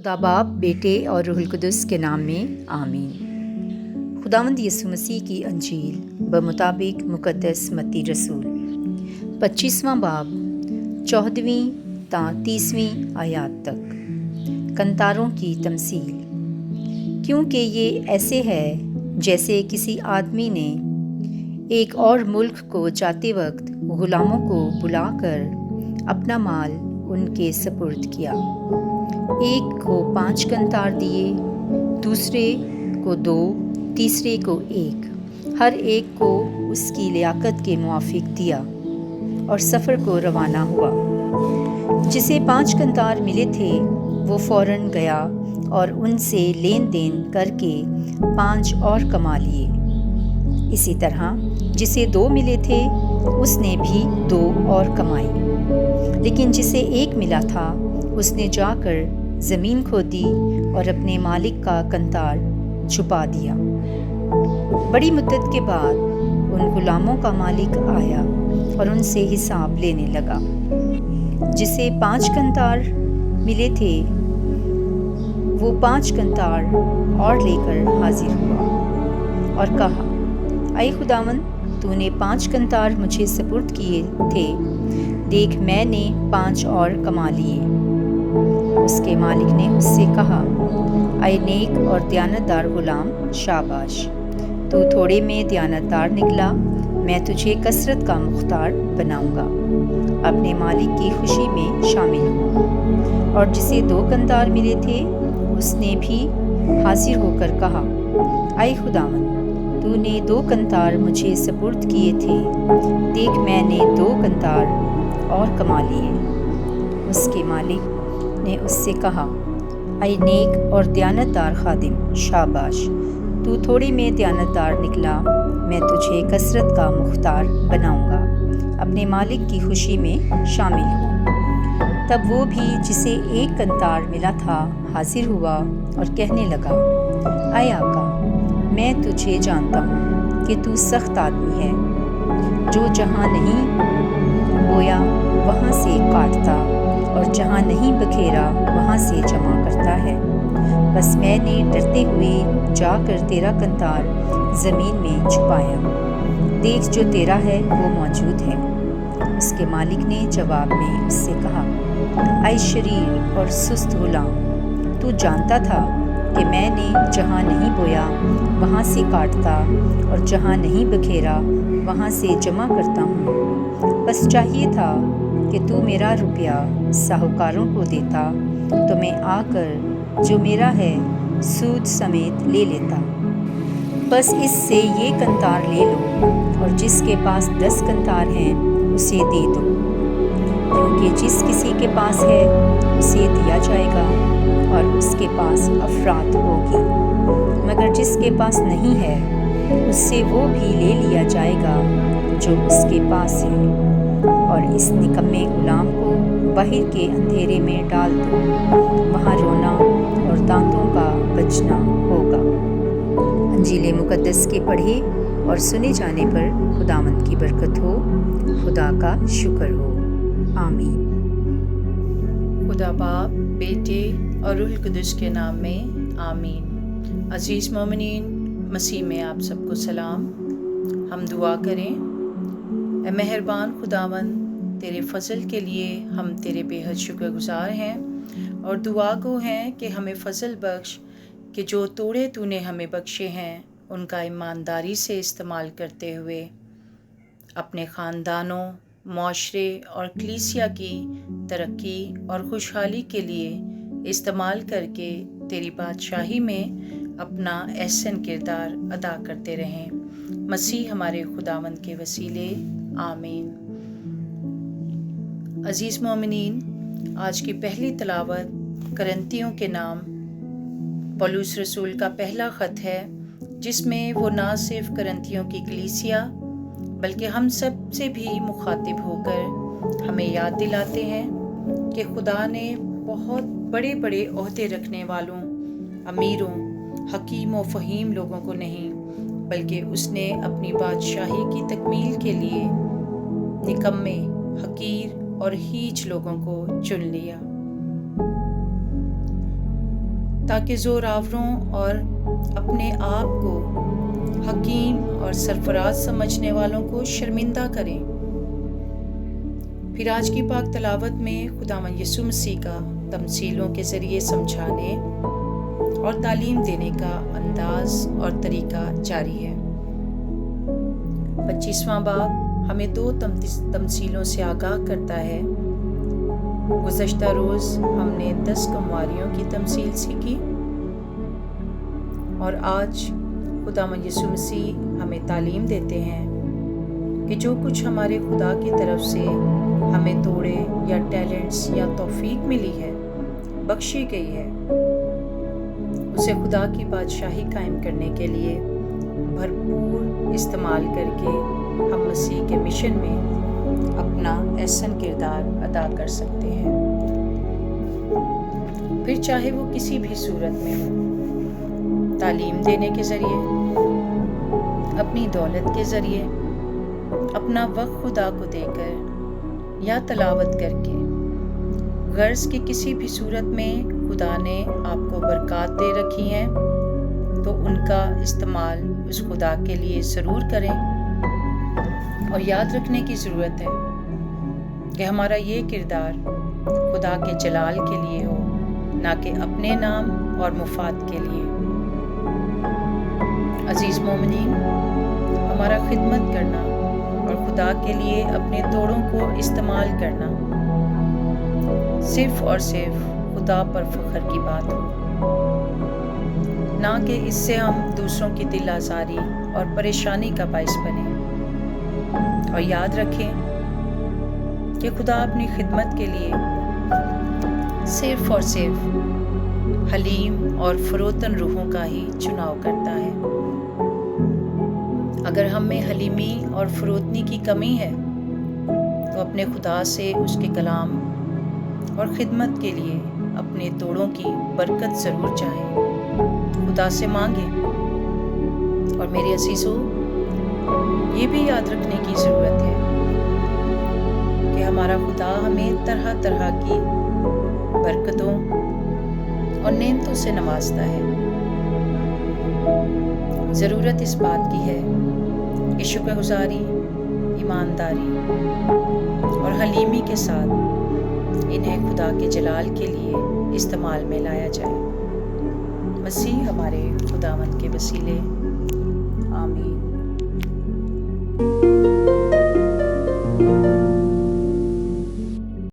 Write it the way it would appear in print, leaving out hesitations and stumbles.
خدا باپ، بیٹے اور روح القدس کے نام میں آمین۔ خداوند یسوع مسیح کی انجیل بمطابق مقدس متی رسول 25واں باب 14ویں تا 30ویں آیات تک۔ کنتاروں کی تمثیل۔ کیونکہ یہ ایسے ہے جیسے کسی آدمی نے ایک اور ملک کو جاتے وقت غلاموں کو بلا کر اپنا مال ان کے سپرد کیا۔ ایک کو 5 کنتار دیے، دوسرے کو 2، تیسرے کو 1، ہر ایک کو اس کی لیاقت کے موافق دیا، اور سفر کو روانہ ہوا۔ جسے 5 کنتار ملے تھے وہ فوراً گیا اور ان سے لین دین کر کے 5 اور کما لیے۔ اسی طرح جسے 2 ملے تھے اس نے بھی 2 اور کمائی۔ لیکن جسے 1 ملا تھا اس نے جا کر زمین کھودی اور اپنے مالک کا کنتار چھپا دیا۔ بڑی مدت کے بعد ان غلاموں کا مالک آیا اور ان سے حساب لینے لگا۔ جسے 5 کنتار ملے تھے وہ 5 کنتار اور لے کر حاضر ہوا اور کہا، اے خداوند، تو نے 5 کنتار مجھے سپرد کیے تھے، دیکھ میں نے 5 اور کما لیے۔ اس کے مالک نے اس سے کہا، اے نیک اور دیانتدار غلام، شاباش، تو تھوڑے میں دیانتدار نکلا، میں تجھے کثرت کا مختار بناؤں گا، اپنے مالک کی خوشی میں شامل ہو۔ اور جسے 2 کنتار ملے تھے اس نے بھی حاضر ہو کر کہا، اے خداوند، تو نے 2 کنتار مجھے سپرد کیے تھے، دیکھ میں نے 2 کنتار اور کما لیے۔ اس کے مالک نے اس سے کہا، اے نیک اور دیانتدار خادم، شاباش، تو تھوڑے میں دیانتدار نکلا، میں تجھے کثرت کا مختار بناؤں گا، اپنے مالک کی خوشی میں شامل ہو۔ تب وہ بھی جسے 1 کنتار ملا تھا حاضر ہوا اور کہنے لگا، اے آقا، میں تجھے جانتا ہوں کہ تو سخت آدمی ہے، جو جہاں نہیں بویا وہاں سے کاٹتا اور جہاں نہیں بکھیرا وہاں سے جمع کرتا ہے۔ بس میں نے ڈرتے ہوئے جا کر تیرا کنتار زمین میں چھپایا، دیکھ جو تیرا ہے وہ موجود ہے۔ اس کے مالک نے جواب میں اس سے کہا، اے شریر اور سست غلام، تو جانتا تھا کہ میں نے جہاں نہیں بویا وہاں سے کاٹتا اور جہاں نہیں بکھیرا وہاں سے جمع کرتا ہوں۔ بس چاہیے تھا کہ تو میرا روپیہ ساہوکاروں کو دیتا تو میں آ کر جو میرا ہے سود سمیت لے لیتا۔ بس اس سے یہ کنتار لے لو اور جس کے پاس 10 کنتار ہیں اسے دے دو، کیونکہ جس کسی کے پاس ہے اسے دیا جائے گا اور اس کے پاس افراط ہوگی، مگر جس کے پاس نہیں ہے اس سے وہ بھی لے لیا جائے گا جو اس کے پاس ہے۔ اور اس نکمے غلام کو باہر کے اندھیرے میں ڈال دو، وہاں رونا اور دانتوں کا بجنا ہوگا۔ انجیل مقدس کے پڑھے اور سنے جانے پر خداوند کی برکت ہو۔ خدا کا شکر ہو، آمین۔ خدا باپ، بیٹے اور روح القدس کے نام میں آمین۔ عزیز مومنین، مسیح میں آپ سب کو سلام۔ ہم دعا کریں۔ اے مہربان خداوند، تیرے فضل کے لیے ہم تیرے بے حد شکر گزار ہیں اور دعا گو ہیں کہ ہمیں فضل بخش کہ جو توڑے تو نے ہمیں بخشے ہیں ان کا ایمانداری سے استعمال کرتے ہوئے اپنے خاندانوں، معاشرے اور کلیسیا کی ترقی اور خوشحالی کے لیے استعمال کر کے تیری بادشاہی میں اپنا احسن کردار ادا کرتے رہیں۔ مسیح ہمارے خداوند کے وسیلے، آمین۔ عزیز مومنین، آج کی پہلی تلاوت کرنتیوں کے نام پولس رسول کا پہلا خط ہے، جس میں وہ نہ صرف کرنتیوں کی کلیسیا بلکہ ہم سب سے بھی مخاطب ہو کر ہمیں یاد دلاتے ہیں کہ خدا نے بہت بڑے بڑے عہدے رکھنے والوں، امیروں، حکیم و فہیم لوگوں کو نہیں، بلکہ اس نے اپنی بادشاہی کی تکمیل کے لیے نکمے، حقیر اور ہیچ لوگوں کو چن لیا۔ تاکہ زوراوروں اور اپنے آپ کو حکیم اور سرفراز سمجھنے والوں کو شرمندہ کریں۔ پھر آج کی پاک تلاوت میں خداوند یسوع مسیح کا تمثیلوں کے ذریعے سمجھانے اور تعلیم دینے کا انداز اور طریقہ جاری ہے۔ 25واں باب ہمیں 2 تمثیلوں سے آگاہ کرتا ہے۔ گزشتہ روز ہم نے 10 کمواریوں کی تمثیل سیکھی اور آج خداوند یسوع مسیح ہمیں تعلیم دیتے ہیں کہ جو کچھ ہمارے خدا کی طرف سے ہمیں توڑے یا ٹیلنٹس یا توفیق ملی ہے، بخشی گئی ہے، اسے خدا کی بادشاہی قائم کرنے کے لیے بھرپور استعمال کر کے ہم مسیح کے مشن میں اپنا احسن کردار ادا کر سکتے ہیں۔ پھر چاہے وہ کسی بھی صورت میں ہو، تعلیم دینے کے ذریعے، اپنی دولت کے ذریعے، اپنا وقت خدا کو دے کر یا تلاوت کر کے، غرض کہ کسی بھی صورت میں خدا نے آپ کو برکات دے رکھی ہیں تو ان کا استعمال اس خدا کے لیے ضرور کریں۔ اور یاد رکھنے کی ضرورت ہے کہ ہمارا یہ کردار خدا کے جلال کے لیے ہو، نہ کہ اپنے نام اور مفاد کے لیے۔ عزیز مومنین، ہمارا خدمت کرنا اور خدا کے لیے اپنے توڑوں کو استعمال کرنا صرف اور صرف خدا پر فخر کی بات ہو، نہ کہ اس سے ہم دوسروں کی دل آزاری اور پریشانی کا باعث بنیں۔ اور یاد رکھیں کہ خدا اپنی خدمت کے لیے صرف اور صرف حلیم اور فروتن روحوں کا ہی چناؤ کرتا ہے۔ اگر ہم میں حلیمی اور فروتنی کی کمی ہے تو اپنے خدا سے اس کے کلام اور خدمت کے لیے اپنے توڑوں کی برکت ضرور چاہیں، خدا سے مانگیں۔ اور میرے عزیزو، یہ بھی یاد رکھنے کی ضرورت ہے کہ ہمارا خدا ہمیں طرح طرح کی برکتوں اور نعمتوں سے نوازتا ہے۔ ضرورت اس بات کی ہے کہ شکر گزاری، ایمانداری اور حلیمی کے ساتھ انہیں خدا کے جلال کے لیے استعمال میں لایا جائے۔ مسیح ہمارے خداوند کے وسیلے، آمین۔